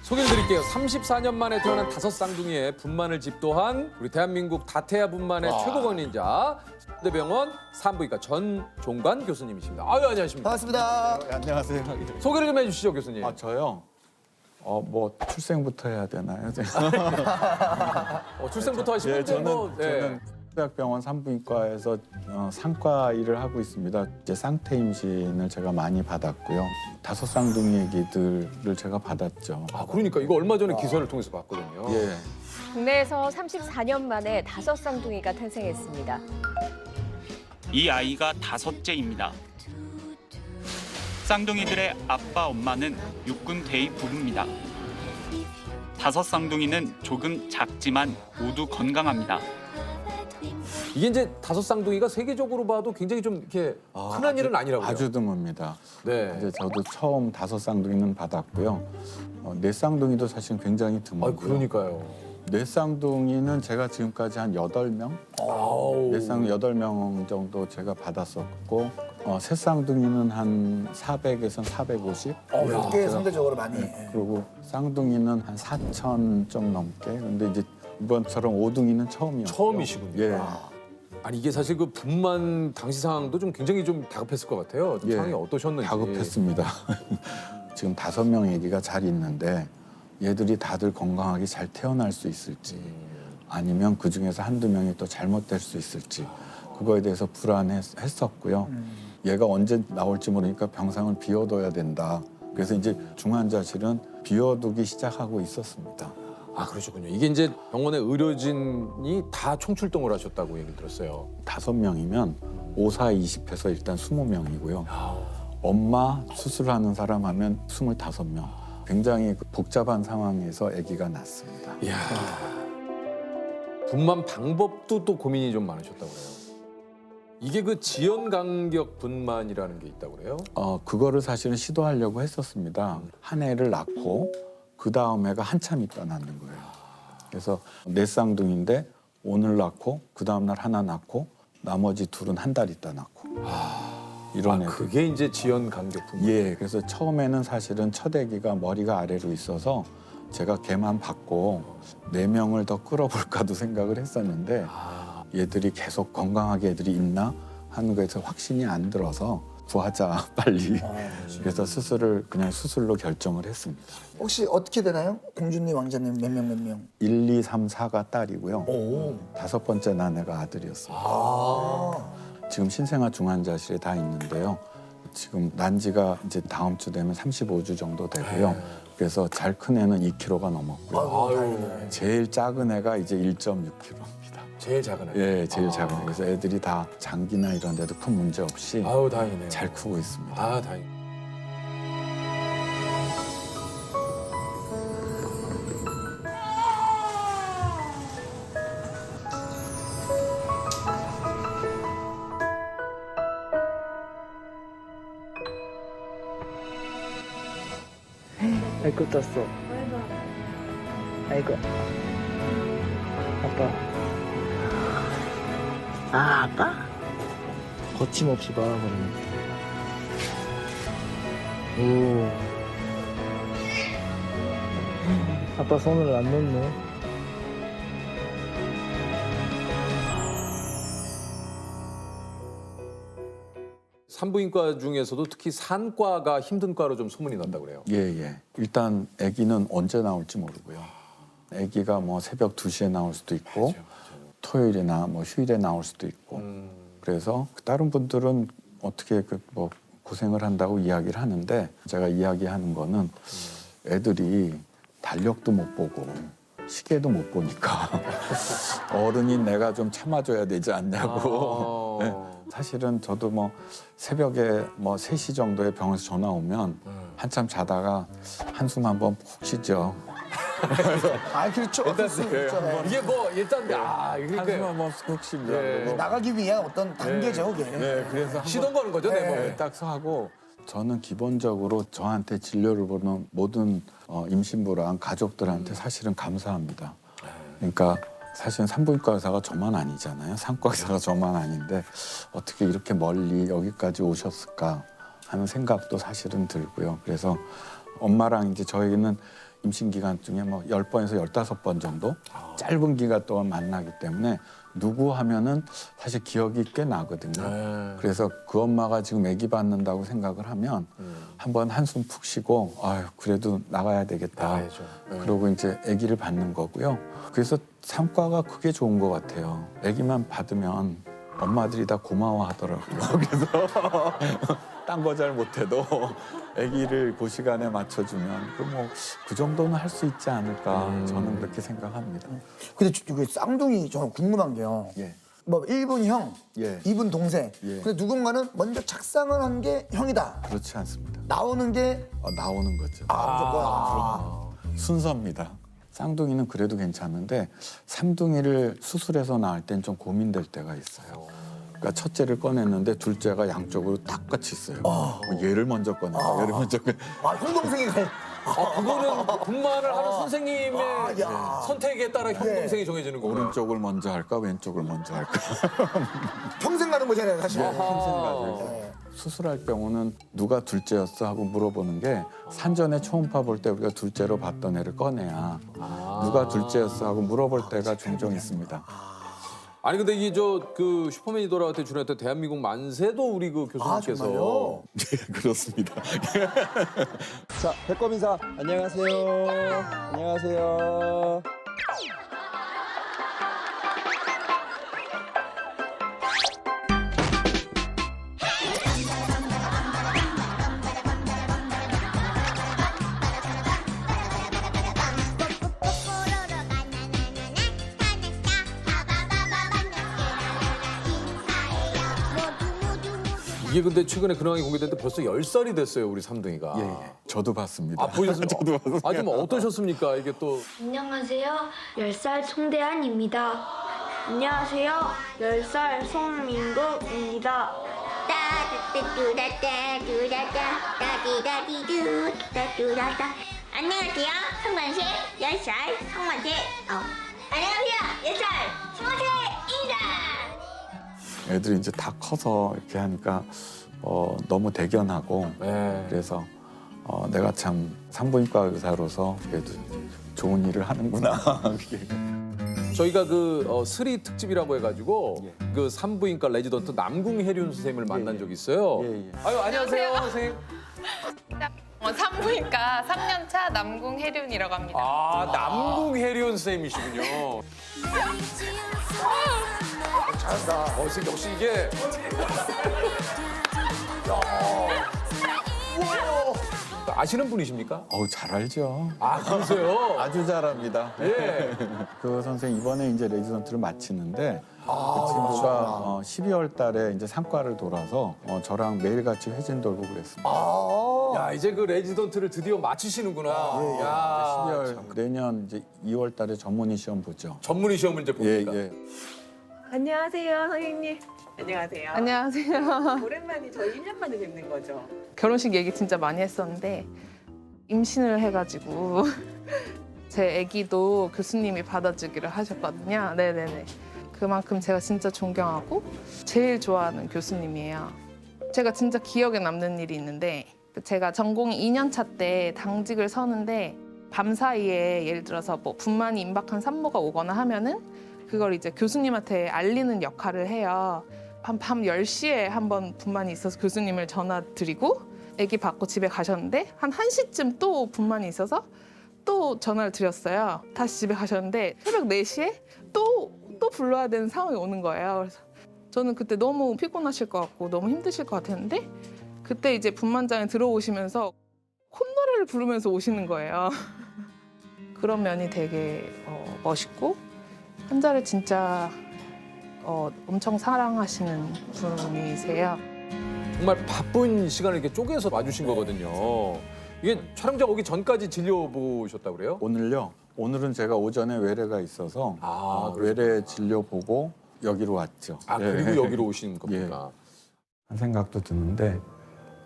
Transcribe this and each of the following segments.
소개해드릴게요. 34년 만에 태어난 다섯 쌍둥이의 분만을 집도한 우리 대한민국 다태아 분만의 최고 권위자 대병원 산부인과 전종관 교수님이십니다. 아유, 안녕하십니까. 반갑습니다. 네, 안녕하세요. 소개를 좀 해주시죠, 교수님. 저요? 뭐 출생부터 해야 되나요? 출생부터 하시면 저는 대학병원 산부인과에서 상과 일을 하고 있습니다. 이제 쌍태 임신을 제가 많이 받았고요. 다섯 쌍둥이 아기들을 제가 받았죠. 그러니까 이거 얼마 전에 기사를 통해서 봤거든요. 예. 국내에서 34년 만에 다섯 쌍둥이가 탄생했습니다. 이 아이가 다섯째입니다. 쌍둥이들의 아빠, 엄마는 육군 대위 부부입니다. 다섯 쌍둥이는 조금 작지만 모두 건강합니다. 이게 이제 다섯 쌍둥이가 세계적으로 봐도 굉장히 좀 이렇게 흔한 일은 아니라고요. 아주 드뭅니다. 네. 이제 저도 처음 다섯 쌍둥이는 받았고요. 네 쌍둥이도 사실 굉장히 드물고요. 그러니까요. 네 쌍둥이는 제가 지금까지 한 8명? 네 쌍둥이 8명 정도 제가 받았었고 세 쌍둥이는 한 400에서 450. 꽤 상대적으로 많이. 그리고 쌍둥이는 한 4천 좀 넘게. 근데 이제 이번처럼 오둥이는 처음이었어요. 처음이시군요. 예. 아니 이게 사실 그 분만 당시 상황도 좀 굉장히 좀 다급했을 것 같아요. 좀 예. 상황이 어떠셨는지. 다급했습니다. 지금 5명 아기가 잘 있는데 얘들이 다들 건강하게 잘 태어날 수 있을지 아니면 그중에서 한두 명이 또 잘못될 수 있을지 그거에 대해서 불안했었고요. 얘가 언제 나올지 모르니까 병상을 비워둬야 된다. 그래서 이제 중환자실은 비워두기 시작하고 있었습니다. 그러셨군요. 이게 이제 병원의 의료진이 다 총출동을 하셨다고 얘기 들었어요. 5명이면 5, 4, 20해서 일단 20명이고요. 엄마 수술하는 사람 하면 25명. 굉장히 복잡한 상황에서 아기가 났습니다. 이야. 분만 방법도 또 고민이 좀 많으셨다고 그래요. 이게 그 지연 간격 분만이라는 게 있다고 그래요? 그거를 사실은 시도하려고 했었습니다. 한 애를 낳고 그 다음 애가 한참 있다 낳는 거예요. 그래서 네 쌍둥이인데 오늘 낳고 그 다음 날 하나 낳고 나머지 둘은 한 달 있다 낳고 이런 애들. 그게 이제 지연 간격 분만. 예, 그래서 처음에는 사실은 첫 아기가 머리가 아래로 있어서 제가 걔만 받고 4명을 더 끌어볼까도 생각을 했었는데 얘들이 계속 건강하게 애들이 있나 하는 거에서 확신이 안 들어서 구하자 빨리. 그래서 그냥 수술로 결정을 했습니다. 혹시 어떻게 되나요? 공주님, 왕자님 몇 명? 1, 2, 3, 4가 딸이고요. 오. 5번째 난 애가 아들이었습니다. 지금 신생아 중환자실에 다 있는데요. 지금 난 지가 이제 다음 주 되면 35주 정도 되고요. 그래서 잘 큰 애는 2kg가 넘었고요. 제일 작은 애가 이제 1.6kg입니다. 제일 작은 애. 예, 제일 작은 애. 그래서 애들이 다 장기나 이런 데도 큰 문제 없이 아유, 다행이네요. 잘 크고 있습니다. 다행. 아이고 떴어. 아이고. 아빠. 아빠? 거침없이 말아버리네. 오. 아빠 손을 안 놓네. 산부인과 중에서도 특히 산과가 힘든 과로 좀 소문이 난다고 그래요. 예. 일단 아기는 언제 나올지 모르고요. 아기가 뭐 새벽 2시에 나올 수도 있고 토요일이나 뭐 휴일에 나올 수도 있고 그래서 다른 분들은 어떻게 뭐 고생을 한다고 이야기를 하는데 제가 이야기하는 거는 애들이 달력도 못 보고 시계도 못 보니까 어른인 내가 좀 참아줘야 되지 않냐고. 네. 사실은 저도 뭐 새벽에 뭐 3시 정도에 병원에서 전화 오면 한참 자다가 한숨 한번 푹 쉬죠. 그렇죠. 어쩔 수 없죠. 이게 뭐 일단 한숨 그러니까 한번 푹 쉬려고. 네. 나가기 위한 어떤 단계죠, 그게. 네, 그래서 시동 거는 거죠, 네. 딱 하고 저는 기본적으로 저한테 진료를 보는 모든 임신부랑 가족들한테 사실은 감사합니다. 그러니까 사실은 산부인과 의사가 저만 아니잖아요. 산과 의사가 저만 아닌데 어떻게 이렇게 멀리 여기까지 오셨을까 하는 생각도 사실은 들고요. 그래서 엄마랑 이제 저희는 임신 기간 중에 뭐 10번에서 15번 정도 짧은 기간 동안 만나기 때문에 누구 하면은 사실 기억이 꽤 나거든요. 그래서 그 엄마가 지금 아기 받는다고 생각을 하면 한번 한숨 푹 쉬고 아유 그래도 나가야 되겠다. 그러고 이제 아기를 받는 거고요. 그래서 산과가 그게 좋은 것 같아요. 아기만 받으면 엄마들이 다 고마워하더라고요. 그래서 딴 거 잘 못해도 아기를 그 시간에 맞춰주면 그 정도는 할 수 있지 않을까 저는 그렇게 생각합니다. 근데 그 쌍둥이 저는 궁금한 게요. 예. 뭐 1분 형, 예. 2분 동생. 예. 근데 누군가는 먼저 착상을 한 게 형이다. 그렇지 않습니다. 나오는 게 나오는 거죠. 무조건. 순서입니다. 쌍둥이는 그래도 괜찮은데 삼둥이를 수술해서 낳을 땐 좀 고민될 때가 있어요. 그러니까 첫째를 꺼냈는데 둘째가 양쪽으로 딱 같이 있어요. 얘를 먼저 꺼내고 얘를 먼저 꺼내. 형 동생이 가. 그거는 분만을 하는 선생님의 야. 선택에 따라 형 동생이 정해지는 거구나. 오른쪽을 먼저 할까 왼쪽을 먼저 할까. 평생 가는 거잖아요, 사실. 수술할 경우는 누가 둘째였어 하고 물어보는 게 산전에 초음파 볼 때 우리가 둘째로 봤던 애를 꺼내야 누가 둘째였어 하고 물어볼 때가 종종 있습니다. 아니 근데 이게 그 슈퍼맨이 돌아올 때 출연했던 대한민국 만세도 우리 그 교수님께서 정말요? 네, 그렇습니다. 자, 배꼽 인사. 안녕하세요. 안녕하세요. 이게 근데 최근에 근황이 공개됐는데 벌써 10살이 됐어요 우리 삼둥이가. 예. 저도 봤습니다. 보셨습니까? 저도 봤습니다. 좀 어떠셨습니까? 이게 또 안녕하세요. 10살 송대한입니다. 안녕하세요. 10살 송민국입니다. 안녕하세요. 성만세 10살 성만세. 안녕하세요. 10살 성만세입니다. 애들이 이제 다 커서 이렇게 하니까 너무 대견하고 네. 그래서 내가 참 산부인과 의사로서 그래도 좋은 일을 하는구나. 저희가 스리 특집이라고 해가지고 그 산부인과 레지던트 남궁혜륜 선생님을 만난 적이 있어요. 예. 아유 안녕하세요 선생님. 산부인과 3년차 남궁혜륜이라고 합니다. 남궁혜륜 선생님이시군요. 잘한다. 역시 이게. 아시는 분이십니까? 잘 알죠. 그러세요? 아주 잘합니다. 예. 그 선생 이번에 이제 레지던트를 마치는데 그 친구가 12월 달에 이제 상과를 돌아서 저랑 매일같이 회진 돌고 그랬습니다. 야 이제 그 레지던트를 드디어 마치시는구나. 야 12월 내년 이제 2월 달에 전문의 시험 보죠. 전문의 시험을 이제 봅니까? 예. 안녕하세요, 선생님. 안녕하세요. 안녕하세요. 오랜만에 저희 1년 만에 뵙는 거죠? 결혼식 얘기 진짜 많이 했었는데 임신을 해가지고 제 아기도 교수님이 받아주기를 하셨거든요. 네네네. 그만큼 제가 진짜 존경하고 제일 좋아하는 교수님이에요. 제가 진짜 기억에 남는 일이 있는데 제가 전공이 2년차 때 당직을 서는데 밤사이에 예를 들어서 뭐 분만이 임박한 산모가 오거나 하면은 그걸 이제 교수님한테 알리는 역할을 해요. 밤 10시에 한번 분만이 있어서 교수님을 전화 드리고 아기 받고 집에 가셨는데 한 1시쯤 또 분만이 있어서 또 전화를 드렸어요. 다시 집에 가셨는데 새벽 4시에 또 불러야 되는 상황이 오는 거예요. 그래서 저는 그때 너무 피곤하실 것 같고 너무 힘드실 것 같았는데 그때 이제 분만장에 들어오시면서 콧노래를 부르면서 오시는 거예요. 그런 면이 되게 멋있고 환자를 진짜 엄청 사랑하시는 분이세요. 정말 바쁜 시간을 이렇게 쪼개서 와주신 거거든요. 이게 촬영장 오기 전까지 진료 보셨다고 그래요? 오늘요? 오늘은 제가 오전에 외래가 있어서 외래 진료 보고 여기로 왔죠. 그리고 여기로 오신 겁니까? 한 생각도 드는데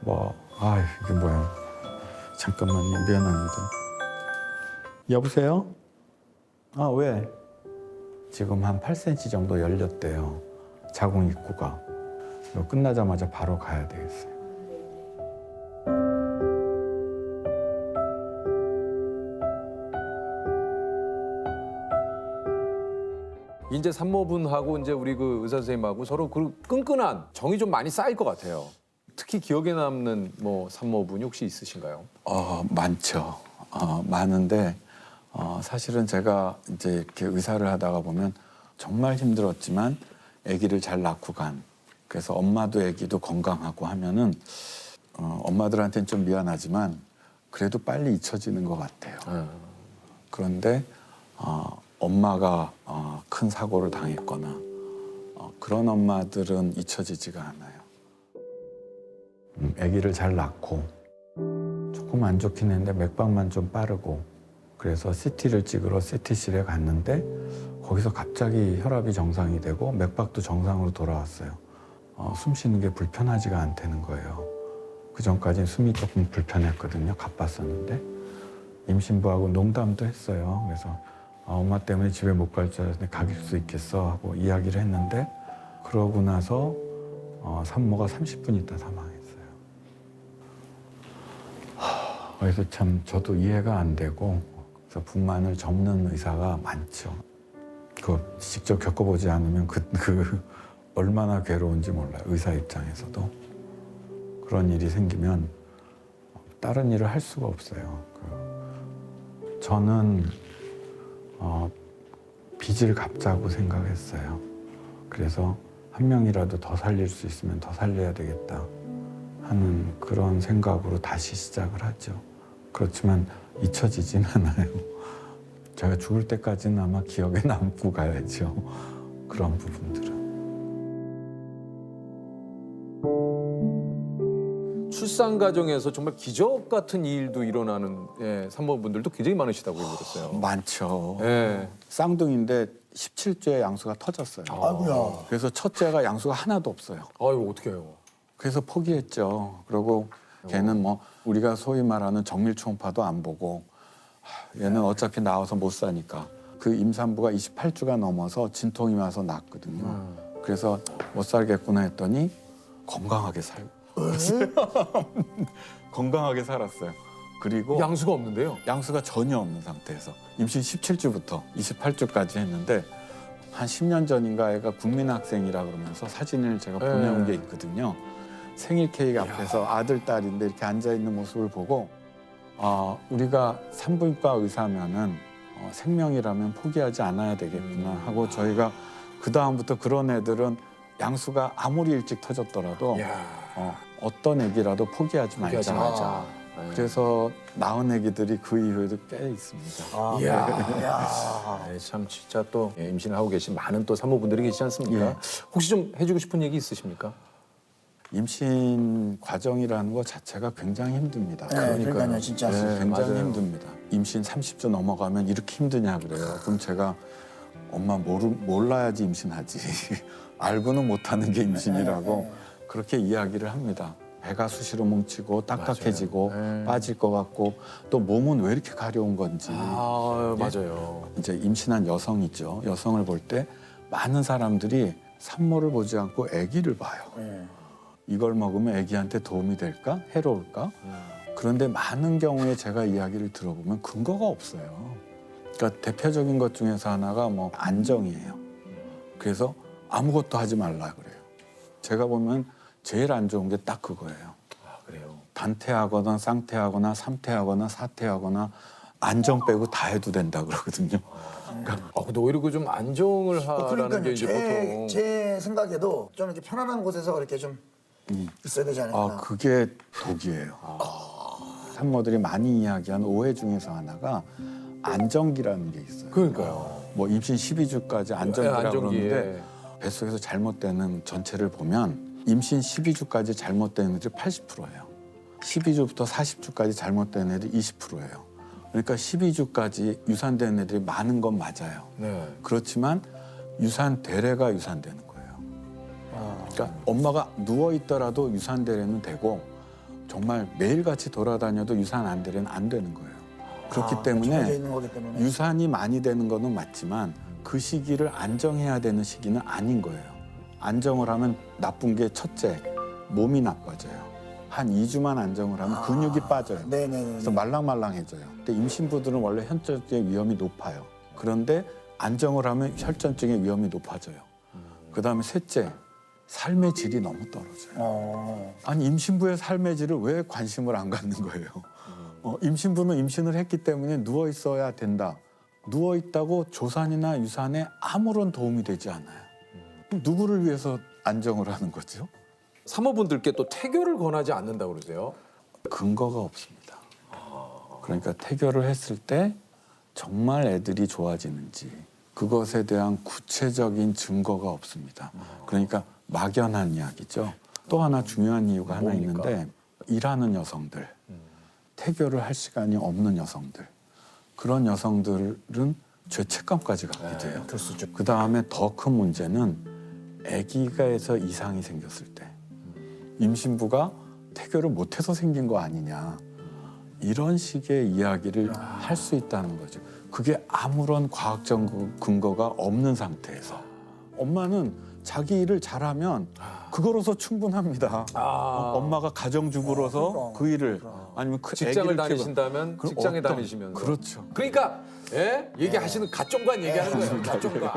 이게 뭐야. 잠깐만요. 미안합니다. 여보세요? 왜? 지금 한 8cm 정도 열렸대요. 자궁 입구가. 이거 끝나자마자 바로 가야 되겠어요. 이제 산모분하고 이제 우리 그 의사 선생님하고 서로 그 끈끈한 정이 좀 많이 쌓일 것 같아요. 특히 기억에 남는 뭐 산모분이 혹시 있으신가요? 많죠. 많은데 사실은 제가 이제 이렇게 의사를 하다가 보면 정말 힘들었지만 아기를 잘 낳고 간. 그래서 엄마도 아기도 건강하고 하면은 엄마들한테는 좀 미안하지만 그래도 빨리 잊혀지는 것 같아요. 그런데 엄마가 큰 사고를 당했거나 그런 엄마들은 잊혀지지가 않아요. 아기를 잘 낳고 조금 안 좋긴 했는데 맥박만 좀 빠르고 그래서 CT를 찍으러 CT실에 갔는데 거기서 갑자기 혈압이 정상이 되고 맥박도 정상으로 돌아왔어요. 숨 쉬는 게 불편하지가 않다는 거예요. 그 전까지는 숨이 조금 불편했거든요. 가빴었는데 임신부하고 농담도 했어요. 그래서 엄마 때문에 집에 못 갈 줄 알았는데 갈 수 있겠어 하고 이야기를 했는데 그러고 나서 산모가 30분 있다 사망했어요. 그래서 참 저도 이해가 안 되고 그래서 분만을 접는 의사가 많죠. 그거 직접 겪어보지 않으면 그 얼마나 괴로운지 몰라요. 의사 입장에서도. 그런 일이 생기면 다른 일을 할 수가 없어요. 저는 빚을 갚자고 생각했어요. 그래서 한 명이라도 더 살릴 수 있으면 더 살려야 되겠다 하는 그런 생각으로 다시 시작을 하죠. 그렇지만 잊혀지진 않아요. 제가 죽을 때까지는 아마 기억에 남고 가야죠. 그런 부분들은. 출산 과정에서 정말 기적 같은 일도 일어나는 산모분들도 굉장히 많으시다고 들었어요. 많죠. 예. 쌍둥이인데 17주에 양수가 터졌어요. 아이고야. 그래서 첫째가 양수가 하나도 없어요. 아이고 어떻게 해요? 그래서 포기했죠. 그리고 걔는 뭐 우리가 소위 말하는 정밀 초음파도 안 보고 얘는 어차피 나와서 못 사니까 그 임산부가 28주가 넘어서 진통이 와서 낳았거든요. 그래서 못 살겠구나 했더니 건강하게 살고 건강하게 살았어요. 그리고 양수가 없는데요? 양수가 전혀 없는 상태에서 임신 17주부터 28주까지 했는데 한 10년 전인가 애가 국민학생이라 그러면서 사진을 제가 보내온 게 있거든요. 생일 케이크 앞에서 아들, 딸인데 이렇게 앉아있는 모습을 보고 우리가 산부인과 의사면은 생명이라면 포기하지 않아야 되겠구나 하고 저희가 그다음부터 그런 애들은 양수가 아무리 일찍 터졌더라도 어떤 애기라도 포기하지 말자. 그래서 낳은 애기들이 그 이후에도 꽤 있습니다. 참 진짜 또 임신을 하고 계신 많은 또 산모분들이 계시지 않습니까? 혹시 좀 해주고 싶은 얘기 있으십니까? 임신 과정이라는 것 자체가 굉장히 힘듭니다. 그러니까요, 진짜. 굉장히 맞아요. 힘듭니다. 임신 30주 넘어가면 이렇게 힘드냐 그래요. 그럼 제가 엄마 몰라야지 임신하지. 알고는 못하는 게 임신이라고 그렇게 이야기를 합니다. 배가 수시로 뭉치고 딱딱해지고 빠질 것 같고 또 몸은 왜 이렇게 가려운 건지. 맞아요. 이제 임신한 여성이죠. 여성을 볼 때 많은 사람들이 산모를 보지 않고 아기를 봐요. 이걸 먹으면 아기한테 도움이 될까? 해로울까? 그런데 많은 경우에 제가 이야기를 들어보면 근거가 없어요. 그러니까 대표적인 것 중에서 하나가 뭐 안정이에요. 그래서 아무것도 하지 말라 그래요. 제가 보면 제일 안 좋은 게 딱 그거예요. 그래요. 단태하거나 쌍태하거나 삼태하거나 사태하거나 안정 빼고 다 해도 된다 그러거든요. 근데 오히려 그 좀 안정을 하라는 게 이제 보통 제 생각에도 좀 이렇게 편안한 곳에서 그렇게 좀 있어야 되지 않을까. 그게 독이에요. 산모들이 많이 이야기하는 오해 중에서 하나가 안정기라는 게 있어요. 그러니까요. 뭐 임신 12주까지 안정기라고 안정기에. 그러는데 뱃속에서 잘못되는 전체를 보면 임신 12주까지 잘못된 애들이 80%예요. 12주부터 40주까지 잘못된 애들이 20%예요. 그러니까 12주까지 유산되는 애들이 많은 건 맞아요. 그렇지만 유산되래가 유산되는 거예요. 그러니까 엄마가 누워있더라도 유산되래는 되고 정말 매일같이 돌아다녀도 유산 안 되래는 안 되는 거예요. 그렇기 때문에 있는 거기 때문에. 유산이 많이 되는 거는 맞지만 그 시기를 안정해야 되는 시기는 아닌 거예요. 안정을 하면 나쁜 게 첫째, 몸이 나빠져요. 한 2주만 안정을 하면 근육이 빠져요. 그래서 말랑말랑해져요. 근데 임신부들은 원래 현저하게 위험이 높아요. 그런데 안정을 하면 혈전증의 위험이 높아져요. 그다음에 셋째, 삶의 질이 너무 떨어져요. 아니 임신부의 삶의 질을 왜 관심을 안 갖는 거예요? 임신부는 임신을 했기 때문에 누워 있어야 된다. 누워 있다고 조산이나 유산에 아무런 도움이 되지 않아요. 그럼 누구를 위해서 안정을 하는 거죠? 사모분들께 또 태교를 권하지 않는다고 그러세요? 근거가 없습니다. 그러니까 태교를 했을 때 정말 애들이 좋아지는지 그것에 대한 구체적인 증거가 없습니다. 그러니까 막연한 이야기죠. 또 하나 중요한 이유가 하나 있는데 일하는 여성들, 태교를 할 시간이 없는 여성들, 그런 여성들은 죄책감까지 갖게 돼요. 그 다음에 더 큰 문제는 아기가에서 이상이 생겼을 때 임신부가 태교를 못해서 생긴 거 아니냐 이런 식의 이야기를 할 수 있다는 거죠. 그게 아무런 과학적 근거가 없는 상태에서 엄마는 자기 일을 잘하면 그거로서 충분합니다. 엄마가 가정주부로서 그 일을 아니면 그 직장을 아기를 다니신다면 직장에 다니시면서 그렇죠. 그러니까 예? 얘기하시는 가정관 얘기하는 거예요. 가정관.